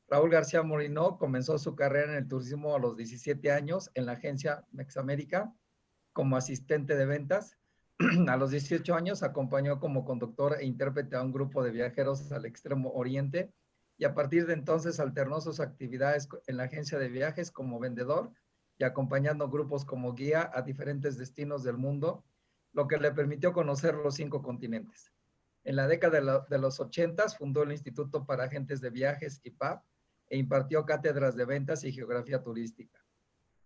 Raúl García Morinó comenzó su carrera en el turismo a los 17 años en la agencia Mexamérica como asistente de ventas. A los 18 años acompañó como conductor e intérprete a un grupo de viajeros al Extremo Oriente y a partir de entonces alternó sus actividades en la agencia de viajes como vendedor y acompañando grupos como guía a diferentes destinos del mundo, lo que le permitió conocer los 5 continentes. En la década de los 80 fundó el Instituto para Agentes de Viajes, IPAP, e impartió cátedras de ventas y geografía turística.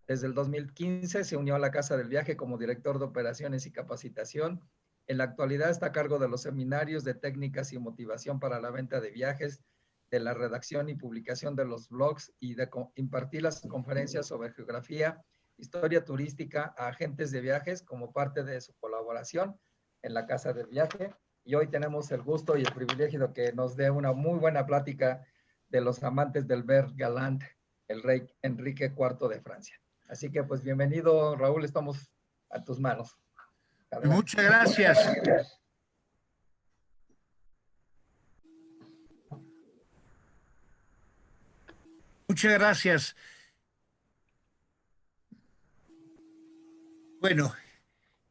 Desde el 2015 se unió a la Casa del Viaje como director de operaciones y capacitación. En la actualidad está a cargo de los seminarios de técnicas y motivación para la venta de viajes, de la redacción y publicación de los blogs y de impartir las conferencias sobre geografía, historia turística a agentes de viajes como parte de su colaboración en la Casa del Viaje. Y hoy tenemos el gusto y el privilegio de que nos dé una muy buena plática de los amantes del ver galant, el rey Enrique IV de Francia. Así que pues bienvenido, Raúl, estamos a tus manos. Adelante. Muchas gracias. Muchas gracias. Bueno,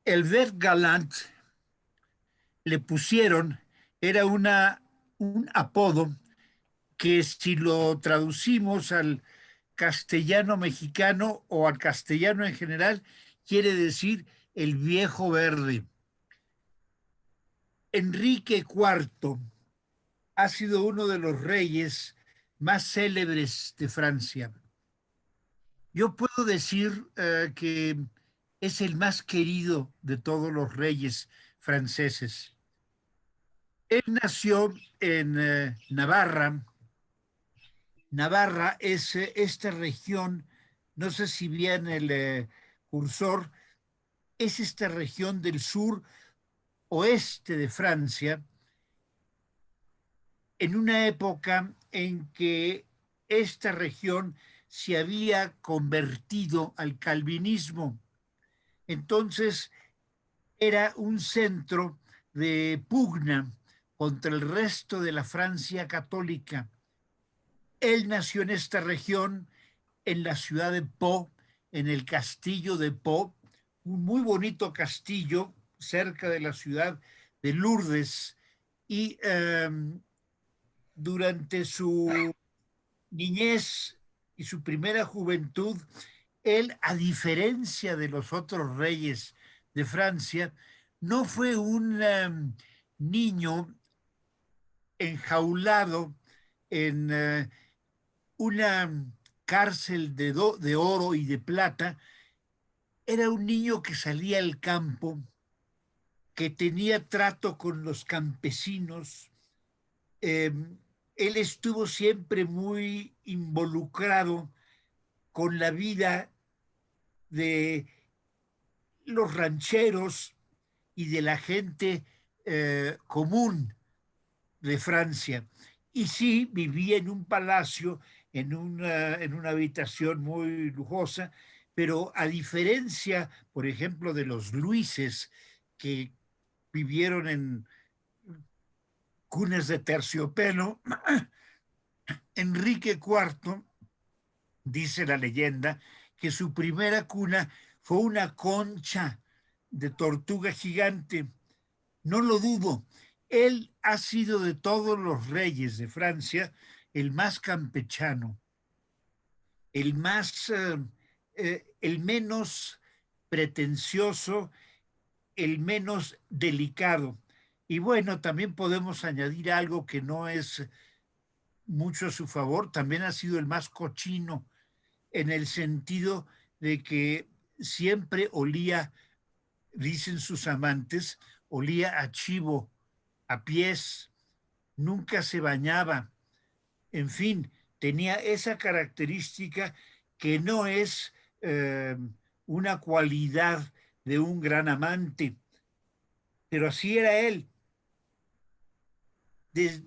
el ver galant le pusieron, era un apodo que si lo traducimos al castellano mexicano o al castellano en general, quiere decir el viejo verde. Enrique IV ha sido uno de los reyes más célebres de Francia. Yo puedo decir que es el más querido de todos los reyes franceses. Él nació en Navarra. Navarra es esta región, no sé si bien el cursor, es esta región del sur oeste de Francia, en una época en que esta región se había convertido al calvinismo. Entonces era un centro de pugna contra el resto de la Francia católica. Él nació en esta región, en la ciudad de Pau, en el castillo de Pau, un muy bonito castillo cerca de la ciudad de Lourdes. Y durante su niñez y su primera juventud, él, a diferencia de los otros reyes de Francia, no fue un niño enjaulado en una cárcel de oro y de plata. Era un niño que salía al campo, que tenía trato con los campesinos. Eh, Él estuvo siempre muy involucrado con la vida de los rancheros y de la gente común de Francia. Y sí, vivía en un palacio, en una habitación muy lujosa, pero a diferencia, por ejemplo, de los Luises, que vivieron en cunas de terciopelo, Enrique IV, dice la leyenda, que su primera cuna fue una concha de tortuga gigante. No lo dudo. Él ha sido de todos los reyes de Francia el más campechano, el más, el menos pretencioso, el menos delicado. Y bueno, también podemos añadir algo que no es mucho a su favor, también ha sido el más cochino, en el sentido de que siempre olía, dicen sus amantes, olía a chivo, a pies, nunca se bañaba, en fin, tenía esa característica que no es una cualidad de un gran amante, pero así era él. Des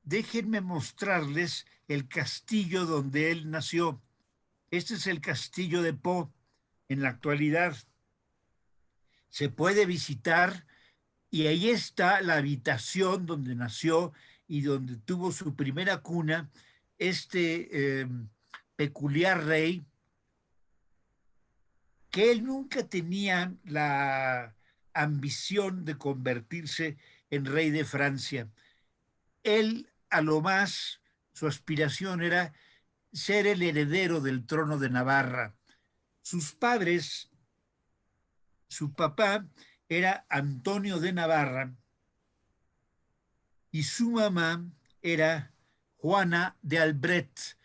Déjenme mostrarles el castillo donde él nació. Este es el castillo de Pau en la actualidad. Se puede visitar y ahí está la habitación donde nació y donde tuvo su primera cuna, este peculiar rey, que él nunca tenía la ambición de convertirse en rey de Francia. Él, a lo más, su aspiración era ser el heredero del trono de Navarra. Sus padres, su papá era Antonio de Navarra y su mamá era Juana de Albret.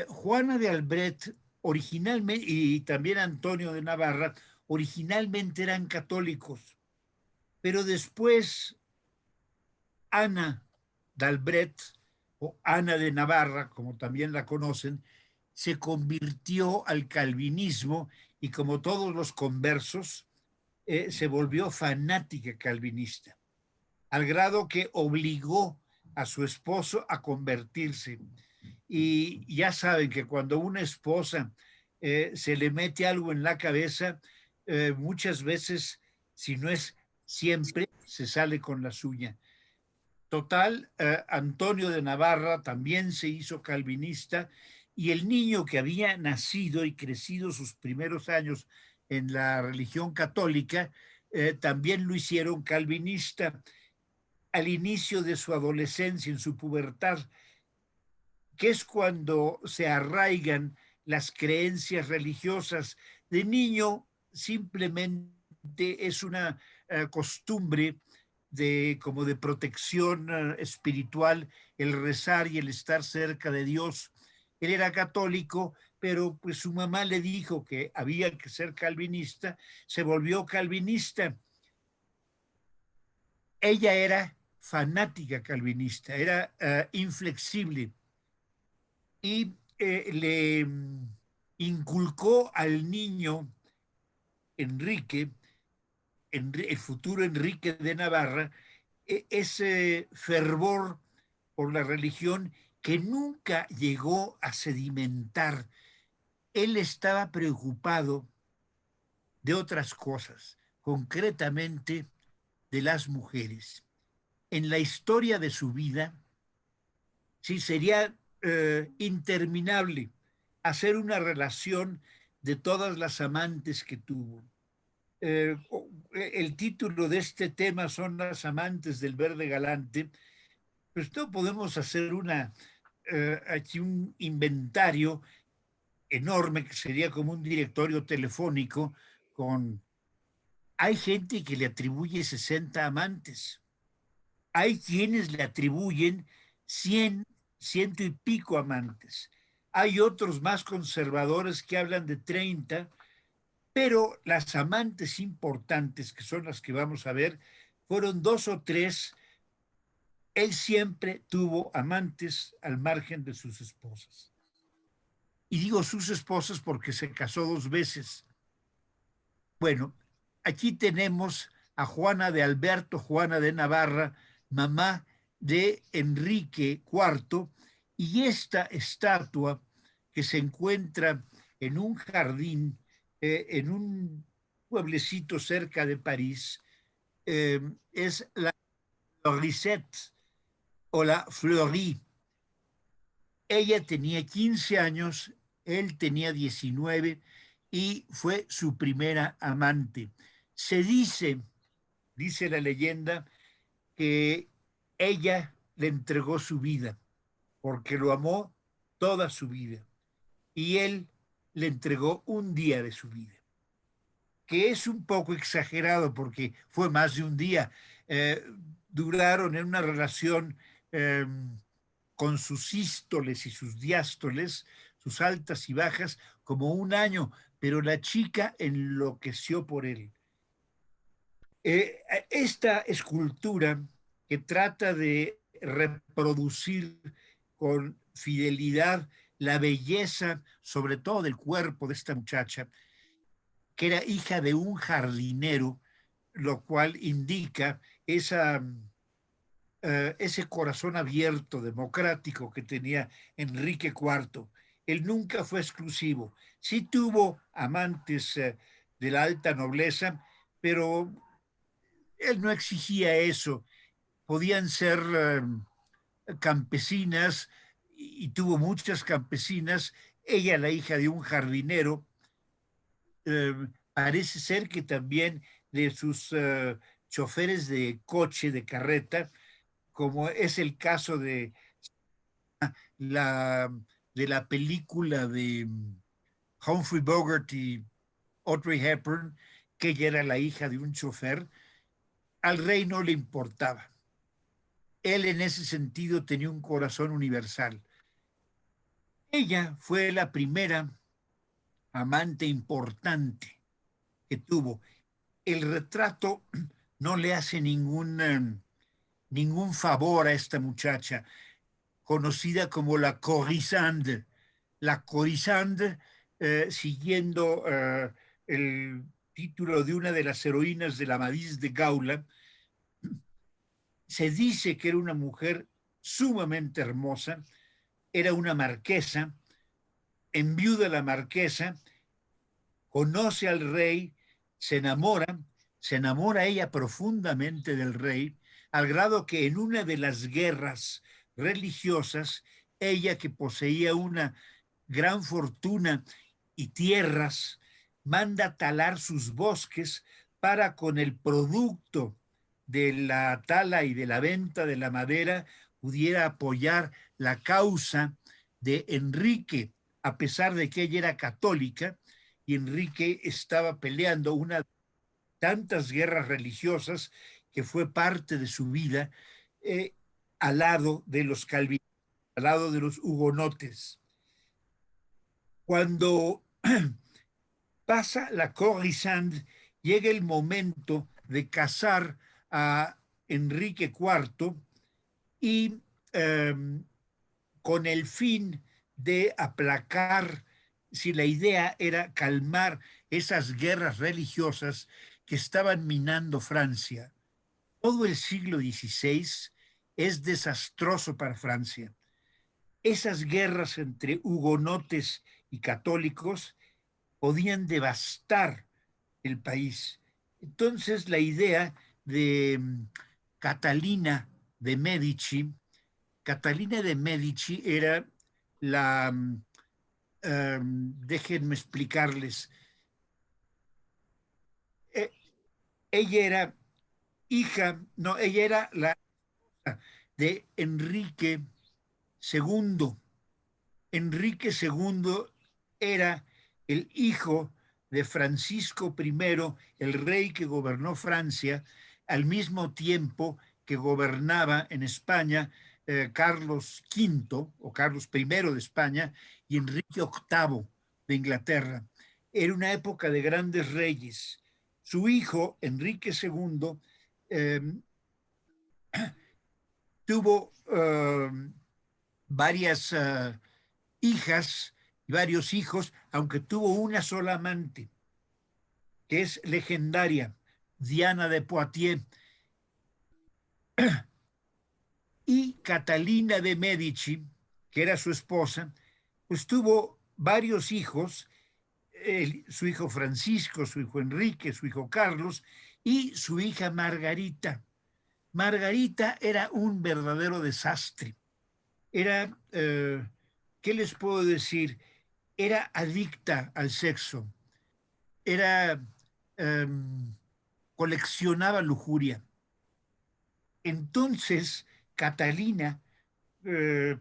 Juana de Albret originalmente, y también Antonio de Navarra, originalmente eran católicos, pero después Ana de Albret, o Ana de Navarra, como también la conocen, se convirtió al calvinismo y, como todos los conversos, se volvió fanática calvinista, al grado que obligó a su esposo a convertirse. Y ya saben que cuando una esposa se le mete algo en la cabeza, muchas veces, si no es siempre, se sale con la suya. Total, Antonio de Navarra también se hizo calvinista y el niño que había nacido y crecido sus primeros años en la religión católica, también lo hicieron calvinista. Al inicio de su adolescencia, en su pubertad, que es cuando se arraigan las creencias religiosas. De niño simplemente es una costumbre de como de protección espiritual, el rezar y el estar cerca de Dios. Él era católico, pero pues su mamá le dijo que había que ser calvinista, se volvió calvinista. Ella era fanática calvinista, era inflexible y le inculcó al niño Enrique, el futuro Enrique de Navarra, ese fervor por la religión que nunca llegó a sedimentar. Él estaba preocupado de otras cosas, concretamente de las mujeres. En la historia de su vida, sí, sería interminable hacer una relación de todas las amantes que tuvo. Eh, el título de este tema son Las amantes del verde galante. Pues no podemos hacer aquí un inventario enorme que sería como un directorio telefónico con... Hay gente que le atribuye 60 amantes. Hay quienes le atribuyen 100, ciento y pico amantes. Hay otros más conservadores que hablan de 30, pero las amantes importantes, que son las que vamos a ver, fueron dos o tres. Él siempre tuvo amantes al margen de sus esposas. Y digo sus esposas porque se casó dos veces. Bueno, aquí tenemos a Juana de Alberto, Juana de Navarra, mamá de Enrique IV, y esta estatua que se encuentra en un jardín, en un pueblecito cerca de París, es la Florisette o la Fleury. Ella tenía 15 años, él tenía 19 y fue su primera amante. Se dice la leyenda, que ella le entregó su vida porque lo amó toda su vida y él le entregó un día de su vida, que es un poco exagerado porque fue más de un día. Eh, Duraron en una relación eh, con sus sístoles y sus diástoles, sus altas y bajas, como un año, pero la chica enloqueció por él. Esta escultura que trata de reproducir con fidelidad la belleza, sobre todo del cuerpo de esta muchacha, que era hija de un jardinero, lo cual indica ese corazón abierto, democrático que tenía Enrique IV. Él nunca fue exclusivo. Sí tuvo amantes de la alta nobleza, pero él no exigía eso. Podían ser campesinas y tuvo muchas campesinas. Ella, la hija de un jardinero, eh, parece ser que también de sus choferes de coche, de carreta, como es el caso la, de la película de Humphrey Bogart y Audrey Hepburn, que ella era la hija de un chofer. Al rey no le importaba. Él en ese sentido tenía un corazón universal. Ella fue la primera amante importante que tuvo. El retrato no le hace ningún favor a esta muchacha, conocida como la Corisande. La Corisande, siguiendo el título de una de las heroínas de la Amadís de Gaula, se dice que era una mujer sumamente hermosa, era una marquesa, enviuda la marquesa, conoce al rey, se enamora, se enamora ella profundamente del rey, al grado que en una de las guerras religiosas, ella que poseía una gran fortuna y tierras, manda talar sus bosques para con el producto de la tala y de la venta de la madera pudiera apoyar la causa de Enrique, a pesar de que ella era católica y Enrique estaba peleando una de tantas guerras religiosas que fue parte de su vida, eh, al lado de los calvinistas, al lado de los hugonotes. Cuando pasa la Corrisande, llega el momento de casar a Enrique IV y eh, con el fin de aplacar, si la idea era calmar esas guerras religiosas que estaban minando Francia. Todo el siglo XVI es desastroso para Francia. Esas guerras entre hugonotes y católicos podían devastar el país. Entonces la idea de Catalina de Medici, Catalina de Medici era la, déjenme explicarles, eh, ella era hija, no, ella era la de Enrique II. Enrique II era el hijo de Francisco I, el rey que gobernó Francia, al mismo tiempo que gobernaba en España Carlos V o Carlos I de España y Enrique VIII de Inglaterra. Era una época de grandes reyes. Su hijo, Enrique II, eh, tuvo varias hijas y varios hijos, aunque tuvo una sola amante, que es legendaria, Diana de Poitiers. Y Catalina de Medici, que era su esposa, pues tuvo varios hijos, su hijo Francisco, su hijo Enrique, su hijo Carlos y su hija Margarita. Margarita era un verdadero desastre. Era, ¿qué les puedo decir? Era adicta al sexo, era, um, coleccionaba lujuria. Entonces, Catalina,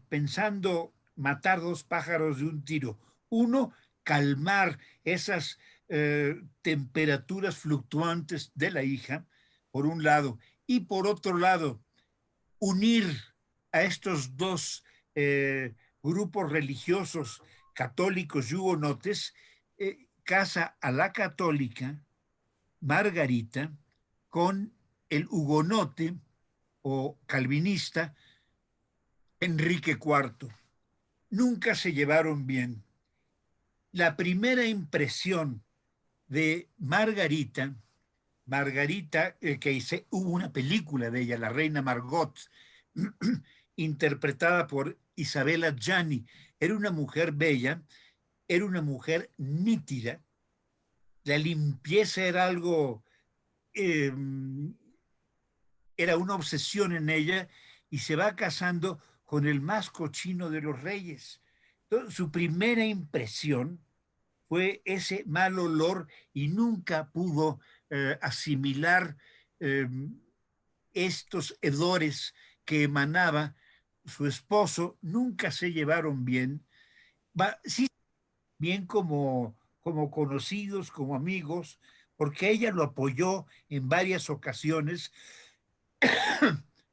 pensando matar dos pájaros de un tiro, uno, calmar esas temperaturas fluctuantes de la hija, por un lado, y por otro lado, unir a estos dos grupos religiosos católicos y hugonotes, casa a la católica Margarita con el hugonote o calvinista Enrique IV. Nunca se llevaron bien. La primera impresión de Margarita, hubo una película de ella, La Reina Margot, interpretada por Isabella Gianni. Era una mujer bella, era una mujer nítida, la limpieza era algo, era una obsesión en ella y se va casando con el más cochino de los reyes. Entonces, su primera impresión fue ese mal olor y nunca pudo asimilar eh, estos hedores que emanaba su esposo. Nunca se llevaron bien. Sí, bien como conocidos, como amigos, porque ella lo apoyó en varias ocasiones,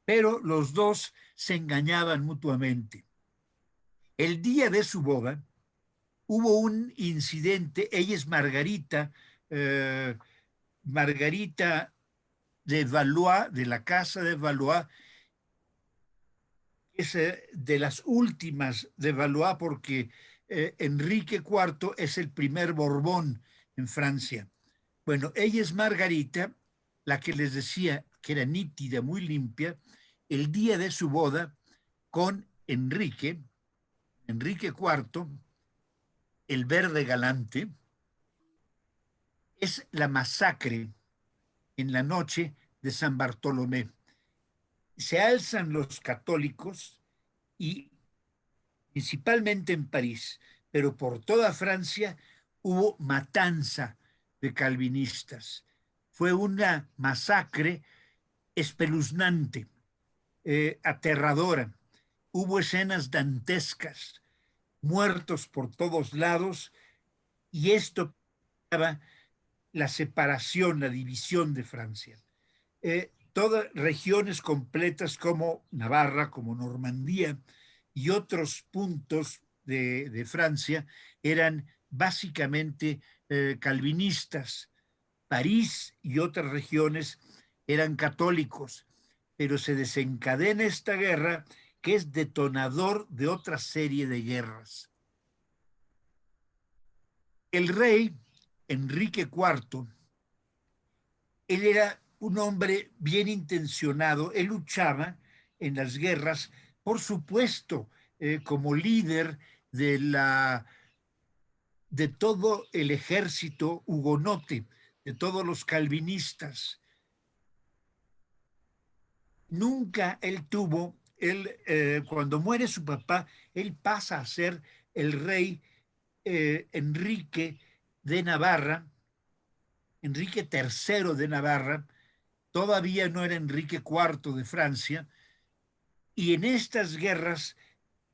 pero los dos se engañaban mutuamente. El día de su boda hubo un incidente, ella es Margarita, Margarita de Valois, de la casa de Valois, es de las últimas de Valois porque Enrique IV es el primer Borbón en Francia. Bueno, ella es Margarita, la que les decía que era nítida, muy limpia, el día de su boda con Enrique IV, el verde galante, es la masacre en la noche de San Bartolomé. Se alzan los católicos y principalmente en París, pero por toda Francia hubo matanza de calvinistas. Fue una masacre espeluznante, aterradora. Hubo escenas dantescas, muertos por todos lados, y esto era la separación, la división de Francia. Todas regiones completas como Navarra, como Normandía y otros puntos de Francia eran básicamente calvinistas. París y otras regiones eran católicos, pero se desencadena esta guerra que es detonador de otra serie de guerras. El rey Enrique IV, él era un hombre bien intencionado, él luchaba en las guerras, por supuesto, como líder de todo el ejército hugonote, de todos los calvinistas. Nunca cuando muere su papá, él pasa a ser el rey Enrique de Navarra, Enrique III de Navarra, todavía no era Enrique IV de Francia, y en estas guerras,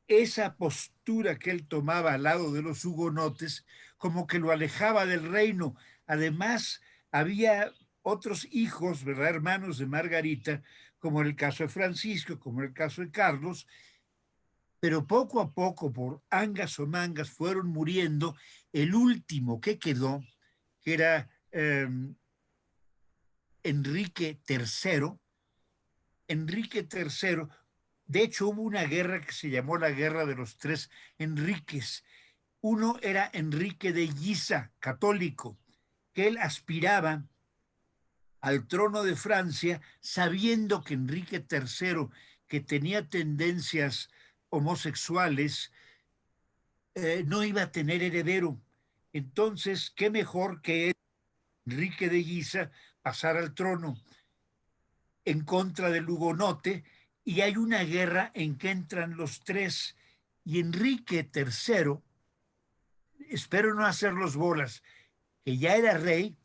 esa postura que él tomaba al lado de los hugonotes, como que lo alejaba del reino. Además, había otros hijos, ¿verdad? Hermanos de Margarita, como el caso de Francisco, como el caso de Carlos, pero poco a poco, por angas o mangas, fueron muriendo. El último que quedó, que era Enrique III. Enrique III, de hecho hubo una guerra que se llamó la Guerra de los Tres Enriques. Uno era Enrique de Guisa, católico, que él aspiraba al trono de Francia sabiendo que Enrique III, que tenía tendencias homosexuales, no iba a tener heredero. Entonces, qué mejor que Enrique de Guisa pasar al trono en contra del hugonote, y hay una guerra en que entran los tres, y Enrique III, espero no hacerlos bolas, que ya era rey,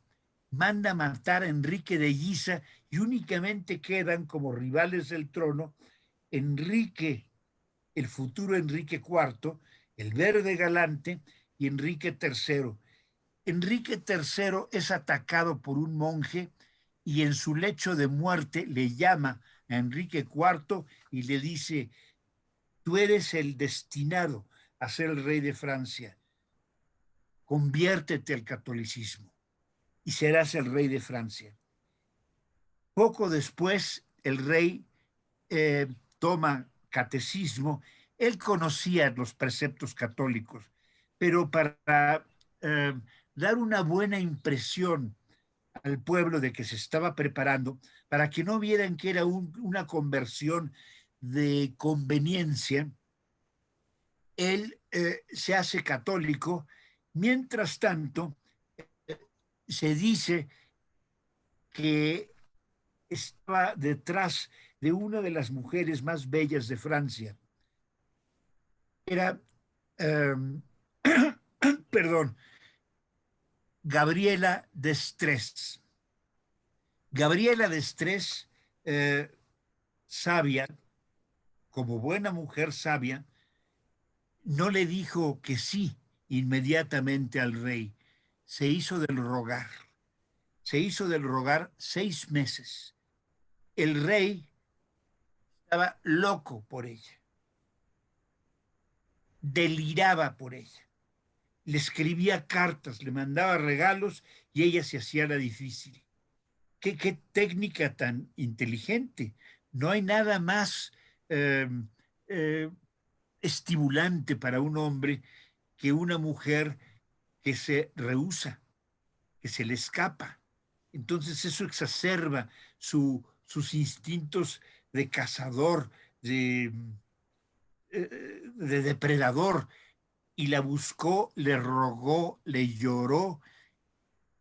manda matar a Enrique de Guisa y únicamente quedan como rivales del trono Enrique, el futuro Enrique IV, el verde galante, y Enrique III. Enrique III es atacado por un monje y en su lecho de muerte le llama a Enrique IV y le dice: tú eres el destinado a ser el rey de Francia, conviértete al catolicismo y serás el rey de Francia. Poco después el rey toma catecismo. Él conocía los preceptos católicos, pero para dar una buena impresión al pueblo de que se estaba preparando, para que no vieran que era una conversión de conveniencia, él se hace católico. Mientras tanto, se dice que estaba detrás de una de las mujeres más bellas de Francia, era, em, perdón, Gabriela d'Estrés. Gabriela d'Estrés, sabia, como buena mujer sabia, no le dijo que sí inmediatamente al rey. Se hizo del rogar. Se hizo del rogar 6 meses. El rey estaba loco por ella, deliraba por ella. Le escribía cartas, le mandaba regalos y ella se hacía la difícil. ¿Qué técnica tan inteligente? No hay nada más eh, eh, estimulante para un hombre que una mujer que se rehúsa, que se le escapa. Entonces eso exacerba sus instintos de cazador, de depredador, y la buscó, le rogó, le lloró,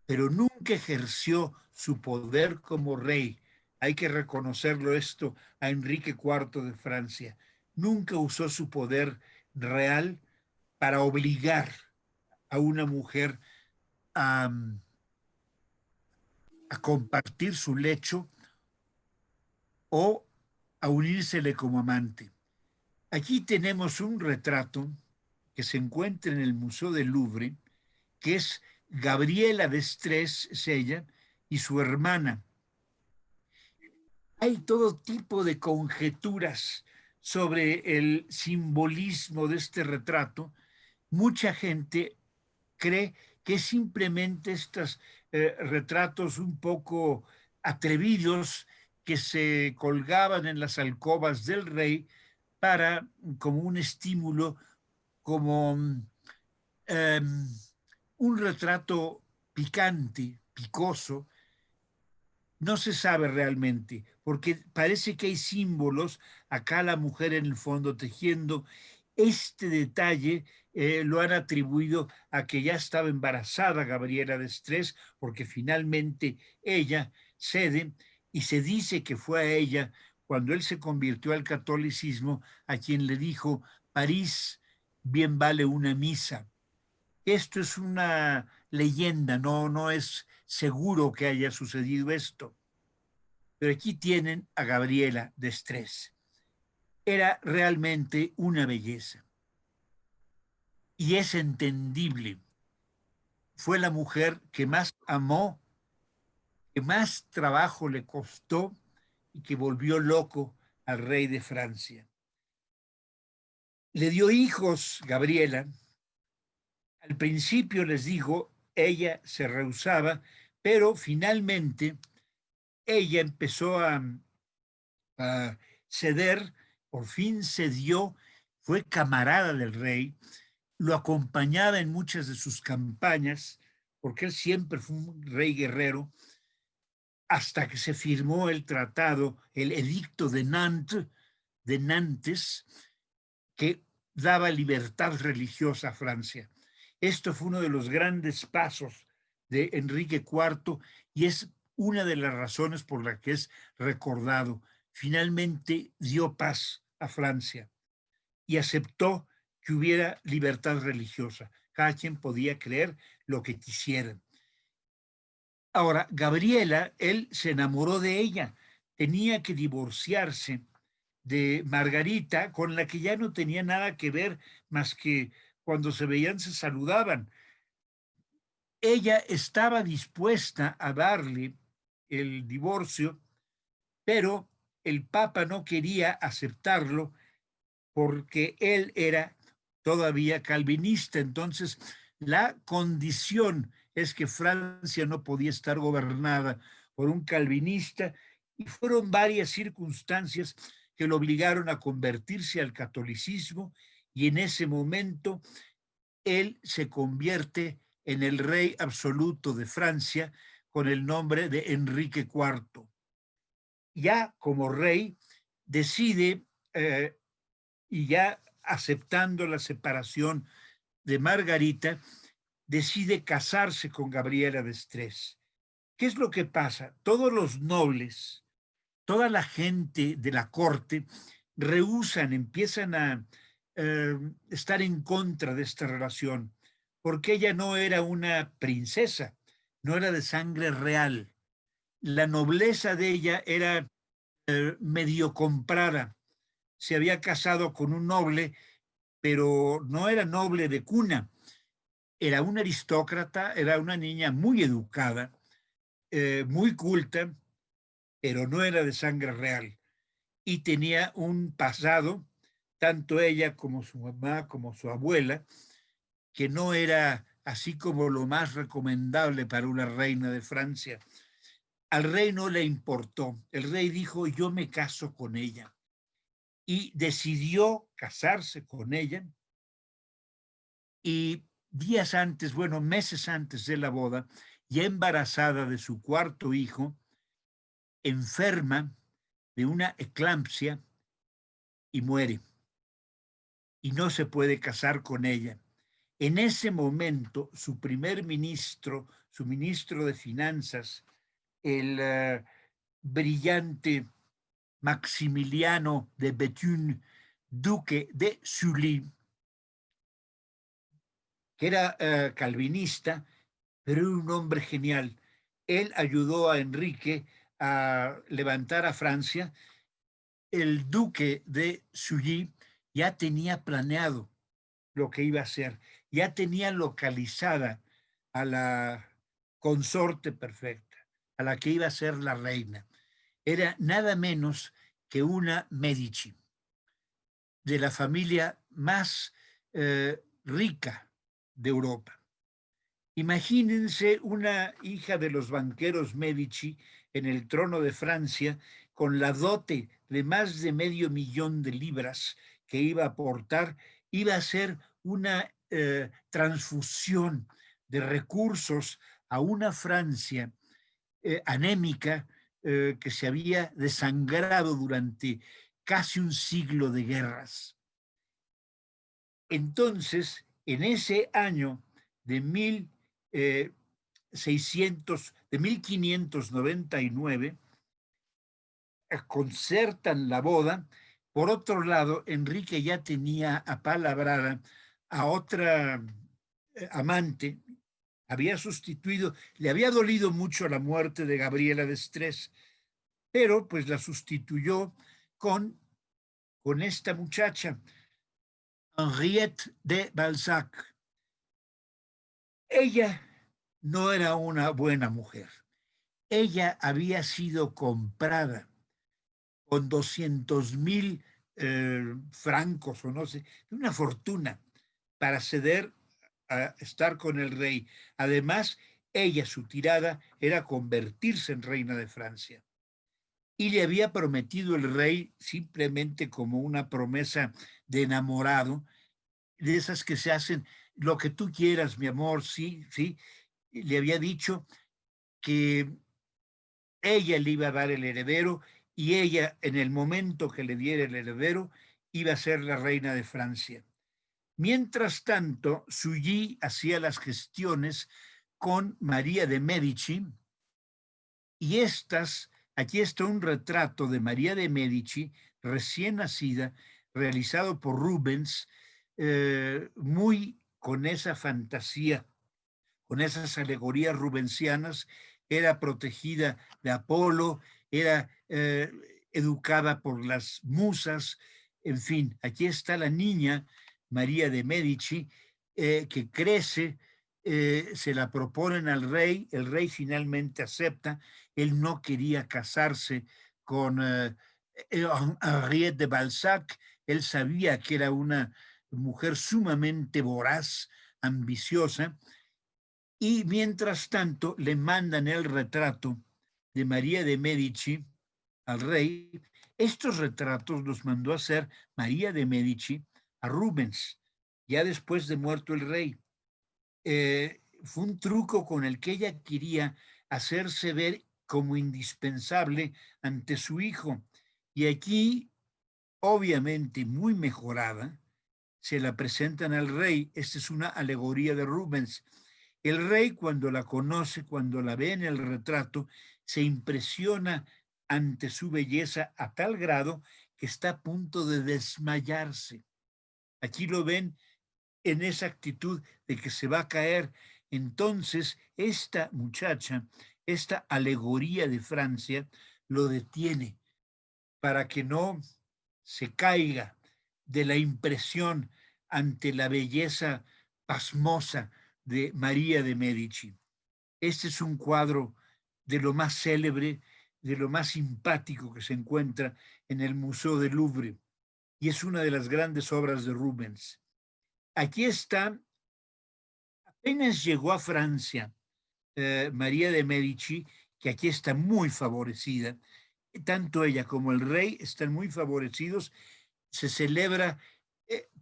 pero nunca ejerció su poder como rey. Hay que reconocerlo esto a Enrique IV de Francia. Nunca usó su poder real para obligar a una mujer a, a compartir su lecho o a unírsele como amante. Aquí tenemos un retrato que se encuentra en el Museo del Louvre, que es Gabriela d'Estrés, es ella, y su hermana. Hay todo tipo de conjeturas sobre el simbolismo de este retrato. Mucha gente cree que simplemente estos retratos un poco atrevidos que se colgaban en las alcobas del rey para, como un estímulo, como un retrato picante, picoso. No se sabe realmente, porque parece que hay símbolos, acá la mujer en el fondo tejiendo. Este detalle lo han atribuido a que ya estaba embarazada Gabriela d'Estrés, porque finalmente ella cede y se dice que fue a ella, cuando él se convirtió al catolicismo, a quien le dijo: París bien vale una misa. Esto es una leyenda, no es seguro que haya sucedido esto. Pero aquí tienen a Gabriela d'Estrés. Era realmente una belleza y es entendible. Fue la mujer que más amó, que más trabajo le costó y que volvió loco al rey de Francia. Le dio hijos, Gabriela. Al principio, les digo, ella se rehusaba, pero finalmente ella empezó a ceder, por fin cedió, fue camarada del rey, lo acompañaba en muchas de sus campañas, porque él siempre fue un rey guerrero, hasta que se firmó el tratado, el edicto de Nantes, que daba libertad religiosa a Francia. Esto fue uno de los grandes pasos de Enrique IV y es una de las razones por las que es recordado. Finalmente dio paz a Francia y aceptó que hubiera libertad religiosa. Cada quien podía creer lo que quisiera. Ahora, Gabriela, él se enamoró de ella, tenía que divorciarse de Margarita, con la que ya no tenía nada que ver más que cuando se veían se saludaban. Ella estaba dispuesta a darle el divorcio, pero el Papa no quería aceptarlo porque él era todavía calvinista. Entonces, la condición es que Francia no podía estar gobernada por un calvinista y fueron varias circunstancias que lo obligaron a convertirse al catolicismo y en ese momento él se convierte en el rey absoluto de Francia con el nombre de Enrique IV. Ya como rey decide y ya aceptando la separación de Margarita, decide casarse con Gabriela d'Estrés. ¿Qué es lo que pasa? Todos los nobles, toda la gente de la corte rehusan, empiezan a estar en contra de esta relación, porque ella no era una princesa, no era de sangre real. La nobleza de ella era medio comprada. Se había casado con un noble, pero no era noble de cuna. Era una aristócrata, era una niña muy educada, muy culta, pero no era de sangre real. Y tenía un pasado, tanto ella como su mamá, como su abuela, que no era así como lo más recomendable para una reina de Francia. Al rey no le importó. El rey dijo, yo me caso con ella. Y decidió casarse con ella. Y días antes, bueno, meses antes de la boda, ya embarazada de su cuarto hijo, enferma de una eclampsia y muere. Y no se puede casar con ella. En ese momento, su primer ministro, su ministro de Finanzas, el brillante Maximiliano de Bethune, duque de Sully, que era calvinista, pero era un hombre genial. Él ayudó a Enrique a levantar a Francia. El duque de Sully ya tenía planeado lo que iba a hacer, ya tenía localizada a la consorte perfecta, a la que iba a ser la reina. Era nada menos que una Medici, de la familia más rica de Europa. Imagínense una hija de los banqueros Medici en el trono de Francia con la dote de más de $500,000 que iba a aportar, iba a ser una transfusión de recursos a una Francia anémica que se había desangrado durante casi un siglo de guerras. Entonces, en ese año de 1599, concertan la boda. Por otro lado, Enrique ya tenía apalabrada a otra amante, había sustituido, le había dolido mucho la muerte de Gabriela de Estrés, pero pues la sustituyó con esta muchacha, Henriette de Balzac. Ella no era una buena mujer. Ella había sido comprada con 200,000 francos o no sé, una fortuna para ceder a estar con el rey. Además, ella, su tirada era convertirse en reina de Francia. Y le había prometido el rey, simplemente como una promesa de enamorado, de esas que se hacen, lo que tú quieras, mi amor, sí, sí. Le había dicho que ella le iba a dar el heredero y ella, en el momento que le diera el heredero, iba a ser la reina de Francia. Mientras tanto, Sully hacía las gestiones con María de Medici y aquí está un retrato de María de Medici, recién nacida, realizado por Rubens, muy con esa fantasía, con esas alegorías rubensianas. Era protegida de Apolo, era educada por las musas, en fin, aquí está la niña María de Medici, que crece, se la proponen al rey, el rey finalmente acepta, él no quería casarse con Henriette de Balzac, él sabía que era una mujer sumamente voraz, ambiciosa, y mientras tanto le mandan el retrato de María de Medici al rey. Estos retratos los mandó a hacer María de Medici a Rubens, ya después de muerto el rey. Fue un truco con el que ella quería hacerse ver como indispensable ante su hijo. Y aquí, obviamente muy mejorada, se la presentan al rey. Esta es una alegoría de Rubens. El rey, cuando la conoce, cuando la ve en el retrato, se impresiona ante su belleza a tal grado que está a punto de desmayarse. Aquí lo ven en esa actitud de que se va a caer. Entonces, esta muchacha, esta alegoría de Francia, lo detiene para que no se caiga de la impresión ante la belleza pasmosa de María de Medici. Este es un cuadro de lo más célebre, de lo más simpático que se encuentra en el Museo del Louvre y es una de las grandes obras de Rubens. Aquí está, apenas llegó a Francia María de Medici, que aquí está muy favorecida, tanto ella como el rey están muy favorecidos, se celebra,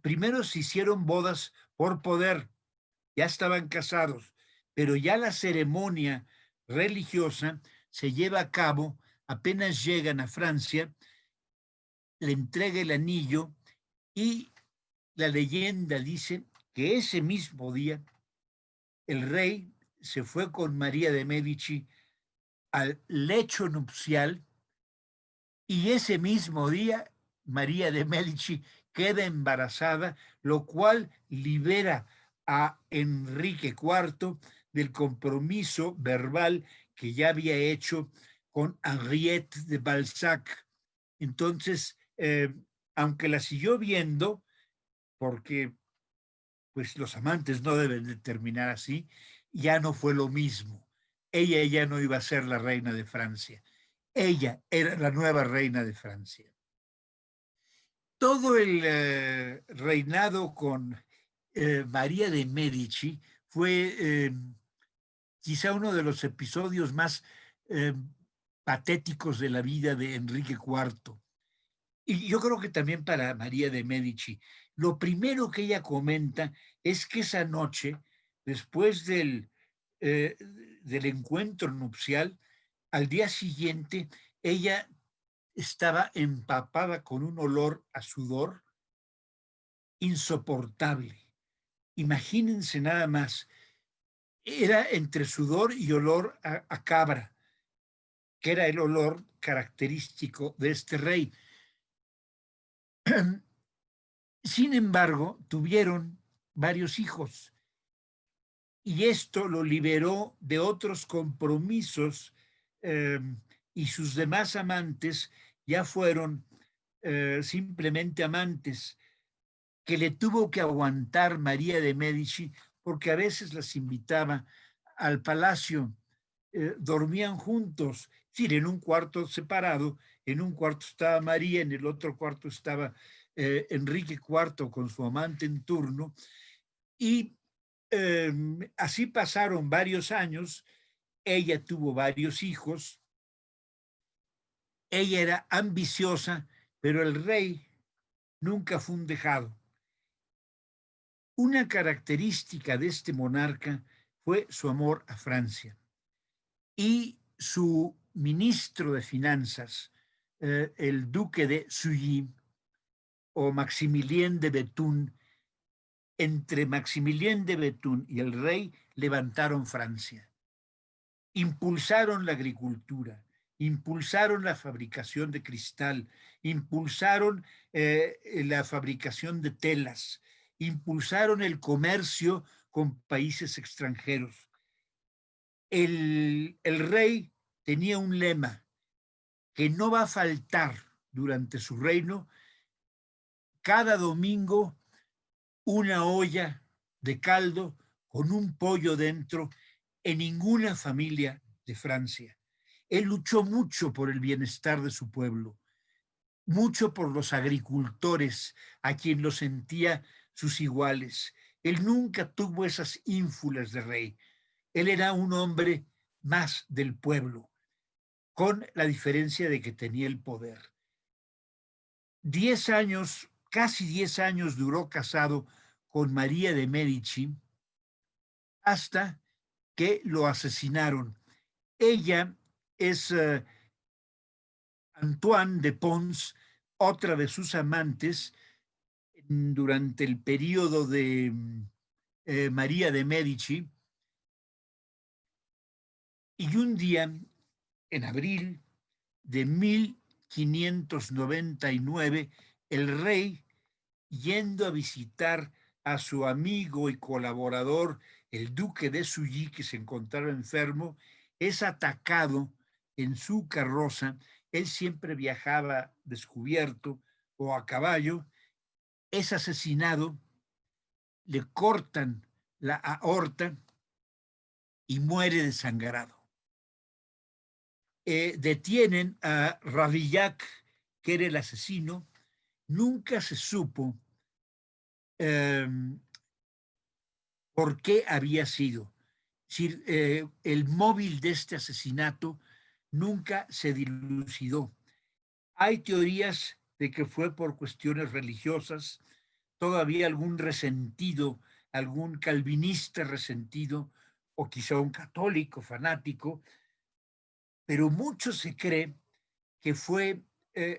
primero se hicieron bodas por poder, ya estaban casados, pero ya la ceremonia religiosa se lleva a cabo, apenas llegan a Francia, le entrega el anillo y la leyenda dice que ese mismo día el rey se fue con María de Medici al lecho nupcial y ese mismo día María de Medici queda embarazada, lo cual libera a Enrique IV del compromiso verbal que ya había hecho con Henriette de Balzac. Entonces, aunque la siguió viendo, porque pues los amantes no deben de terminar así, ya no fue lo mismo. Ella ya no iba a ser la reina de Francia. Ella era la nueva reina de Francia. Todo el reinado con María de Medici fue quizá uno de los episodios más eh, patéticos de la vida de Enrique IV. Y yo creo que también para María de Medici. Lo primero que ella comenta es que esa noche, después eh, del encuentro nupcial, al día siguiente, ella estaba empapada con un olor a sudor insoportable. Imagínense nada más, era entre sudor y olor a cabra, que era el olor característico de este rey. Sin embargo, tuvieron varios hijos y esto lo liberó de otros compromisos eh, y sus demás amantes ya fueron simplemente amantes que le tuvo que aguantar María de Medici porque a veces las invitaba al palacio, dormían juntos, es decir, en un cuarto separado, en un cuarto estaba María, en el otro cuarto estaba Enrique IV con su amante en turno, y así pasaron varios años, ella tuvo varios hijos, ella era ambiciosa, pero el rey nunca fue un dejado. Una característica de este monarca fue su amor a Francia y su ministro de Finanzas, el duque de Sully o Maximilien de Bethune, entre Maximilien de Bethune y el rey levantaron Francia, impulsaron la agricultura, impulsaron la fabricación de cristal, impulsaron la fabricación de telas, impulsaron el comercio con países extranjeros. El rey tenía un lema que no va a faltar durante su reino, cada domingo una olla de caldo con un pollo dentro en ninguna familia de Francia. Él luchó mucho por el bienestar de su pueblo, mucho por los agricultores, a quien lo sentía sus iguales. Él nunca tuvo esas ínfulas de rey. Él era un hombre más del pueblo, con la diferencia de que tenía el poder. 10 años, casi 10 años duró casado con María de Medici hasta que lo asesinaron. Ella es Antoine de Pons, otra de sus amantes, durante el periodo de María de Medici. Y un día, en abril de 1599, el rey yendo a visitar a su amigo y colaborador, el duque de Sully, que se encontraba enfermo, es atacado en su carroza. Él siempre viajaba descubierto o a caballo, es asesinado, le cortan la aorta y muere desangrado. Detienen a Ravillac, que era el asesino. Nunca se supo eh, por qué había sido. Es decir, el móvil de este asesinato nunca se dilucidó. Hay teorías de que fue por cuestiones religiosas, todavía algún resentido, algún calvinista resentido, o quizá un católico fanático, pero mucho se cree que fue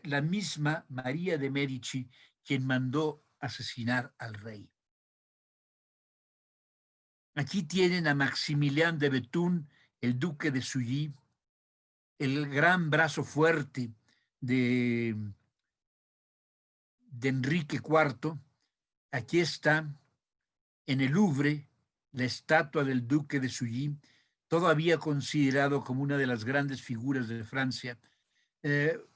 la misma María de Medici quien mandó asesinar al rey. Aquí tienen a Maximilián de Bethune, el duque de Sully, el gran brazo fuerte de Enrique IV. Aquí está en el Louvre la estatua del duque de Sully, todavía considerado como una de las grandes figuras de Francia,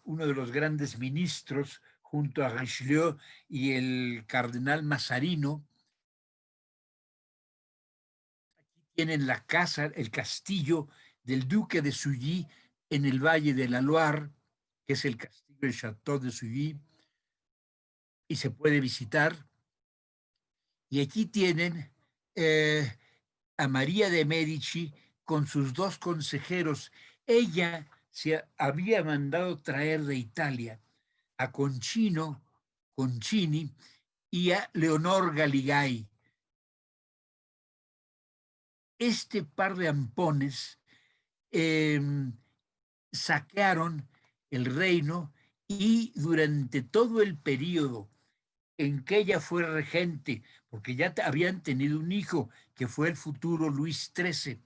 uno de los grandes ministros junto a Richelieu y el cardenal Mazarino. Aquí tienen la casa, el castillo del duque de Sully en el Valle de la Loire, que es el castillo del Château de Sully, y se puede visitar. Y aquí tienen a María de Medici con sus dos consejeros. Ella se había mandado traer de Italia a Concini y a Leonor Galigai. Este par de ampones saquearon el reino y durante todo el periodo en que ella fue regente, porque ya habían tenido un hijo que fue el futuro Luis XIII.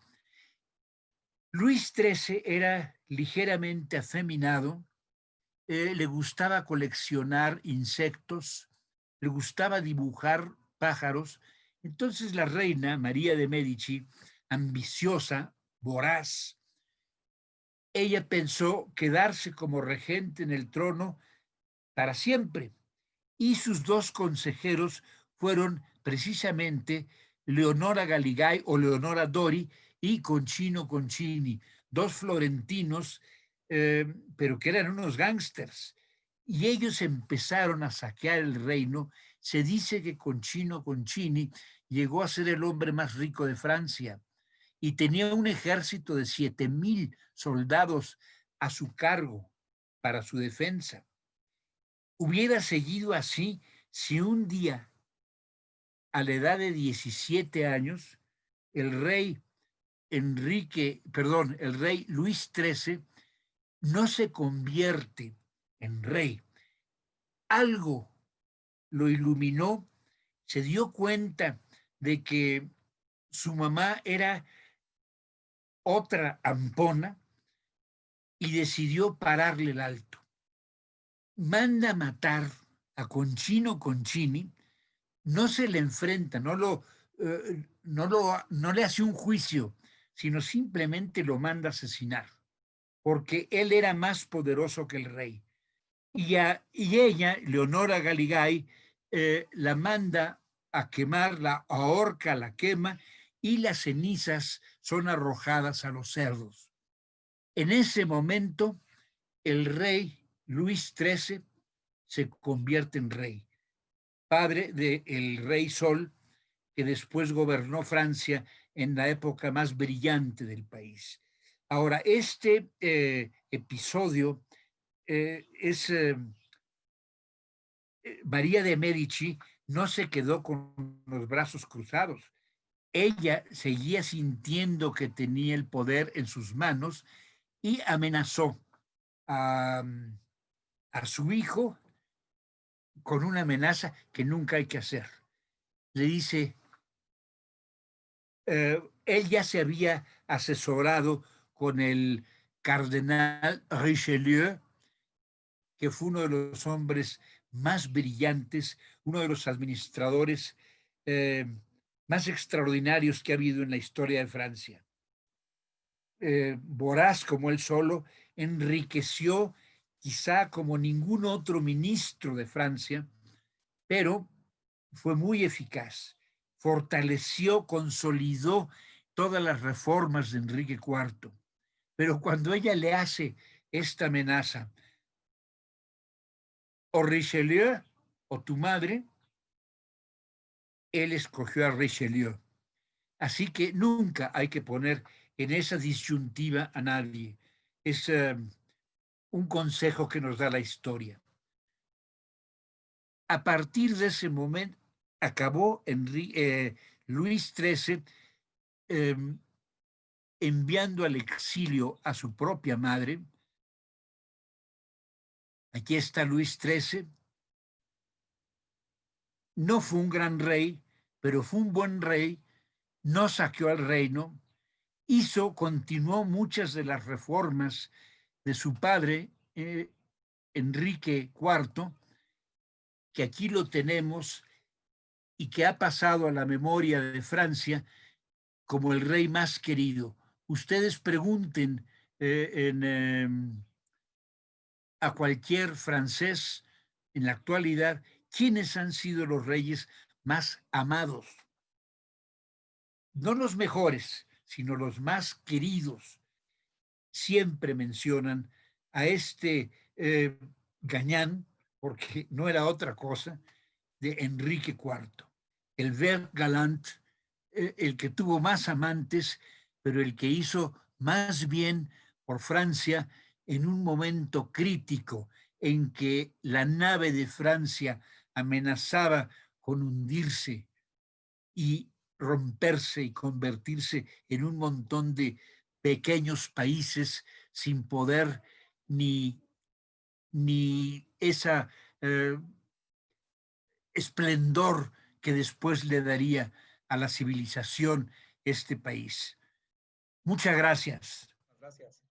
Luis XIII era ligeramente afeminado, le gustaba coleccionar insectos, le gustaba dibujar pájaros. Entonces la reina María de Medici, ambiciosa, voraz, ella pensó quedarse como regente en el trono para siempre. Y sus dos consejeros fueron precisamente Leonora Galigai o Leonora Dori y Concino Concini, dos florentinos, pero que eran unos gángsters. Y ellos empezaron a saquear el reino. Se dice que Concino Concini llegó a ser el hombre más rico de Francia y tenía un ejército de 7,000 soldados a su cargo para su defensa. Hubiera seguido así si un día, a la edad de 17 años, el rey el rey Luis XIII no se convierte en rey. Algo lo iluminó, se dio cuenta de que su mamá era otra ampona y decidió pararle el alto. Manda matar a Concino Concini, no se le enfrenta, no le hace un juicio, sino simplemente lo manda a asesinar, porque él era más poderoso que el rey. Y ella, Leonora Galigai, la manda a quemar, la ahorca, la quema, y las cenizas son arrojadas a los cerdos. En ese momento, el rey Luis XIII se convierte en rey, padre del rey Sol, que después gobernó Francia en la época más brillante del país. Ahora, este episodio es María de Medici no se quedó con los brazos cruzados. Ella seguía sintiendo que tenía el poder en sus manos y amenazó a su hijo con una amenaza que nunca hay que hacer. Le dice, él ya se había asesorado con el cardenal Richelieu, que fue uno de los hombres más brillantes, uno de los administradores más extraordinarios que ha habido en la historia de Francia. Voraz como él solo, enriqueció quizá como ningún otro ministro de Francia, pero fue muy eficaz. Fortaleció, consolidó todas las reformas de Enrique IV. Pero cuando ella le hace esta amenaza, o Richelieu o tu madre, él escogió a Richelieu. Así que nunca hay que poner en esa disyuntiva a nadie. Es un consejo que nos da la historia. A partir de ese momento acabó Luis XIII enviando al exilio a su propia madre. Aquí está Luis XIII. No fue un gran rey, pero fue un buen rey. No saqueó al reino. Continuó muchas de las reformas de su padre, Enrique IV, que aquí lo tenemos y que ha pasado a la memoria de Francia como el rey más querido. Ustedes pregunten a cualquier francés en la actualidad quiénes han sido los reyes más amados. No los mejores, sino los más queridos. Siempre mencionan a este gañán, porque no era otra cosa, de Enrique IV, el ver galant, el que tuvo más amantes, pero el que hizo más bien por Francia en un momento crítico en que la nave de Francia amenazaba con hundirse y romperse y convertirse en un montón de pequeños países sin poder ni esa esplendor que después le daría a la civilización este país. Muchas gracias. Gracias.